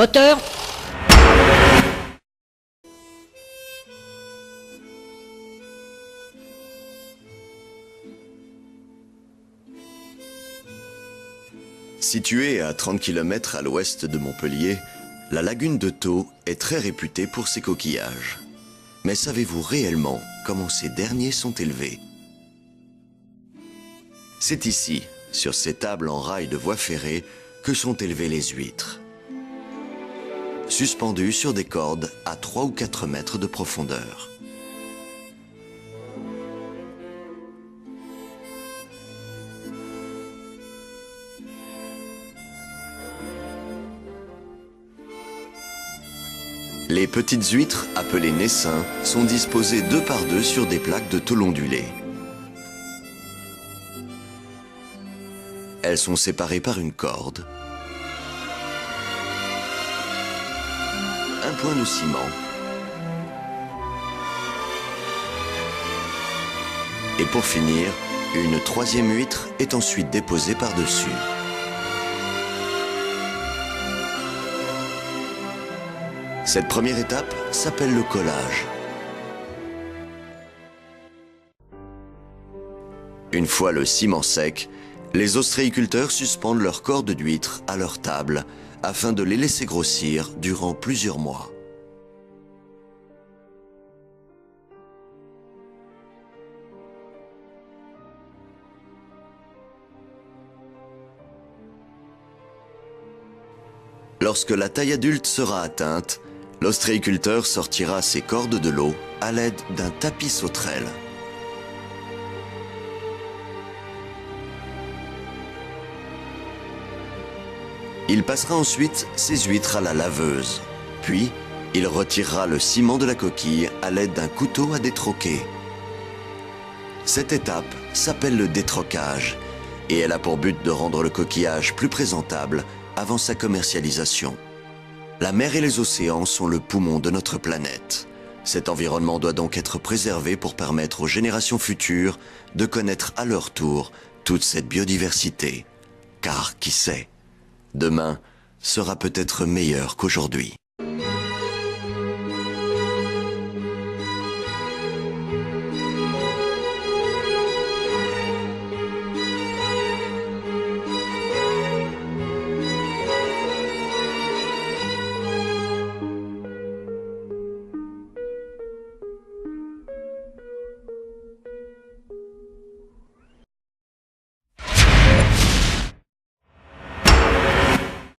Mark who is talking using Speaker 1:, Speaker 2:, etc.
Speaker 1: Moteur!
Speaker 2: Située à 30 km à l'ouest de Montpellier, la lagune de Thau est très réputée pour ses coquillages. Mais savez-vous réellement comment ces derniers sont élevés? C'est ici, sur ces tables en rail de voie ferrée, que sont élevées les huîtres. Suspendues sur des cordes à 3 ou 4 mètres de profondeur. Les petites huîtres, appelées naissins, sont disposées 2 par 2 sur des plaques de tôle ondulée. Elles sont séparées par une corde, un point de ciment et pour finir, une 3e huître est ensuite déposée par-dessus. Cette première étape s'appelle le collage. Une fois le ciment sec, les ostréiculteurs suspendent leurs cordes d'huîtres à leur table afin de les laisser grossir durant plusieurs mois. Lorsque la taille adulte sera atteinte, l'ostréiculteur sortira ses cordes de l'eau à l'aide d'un tapis sauterelle. Il passera ensuite ses huîtres à la laveuse, puis il retirera le ciment de la coquille à l'aide d'un couteau à détroquer. Cette étape s'appelle le détrocage et elle a pour but de rendre le coquillage plus présentable avant sa commercialisation. La mer et les océans sont le poumon de notre planète. Cet environnement doit donc être préservé pour permettre aux générations futures de connaître à leur tour toute cette biodiversité. Car qui sait, demain sera peut-être meilleur qu'aujourd'hui.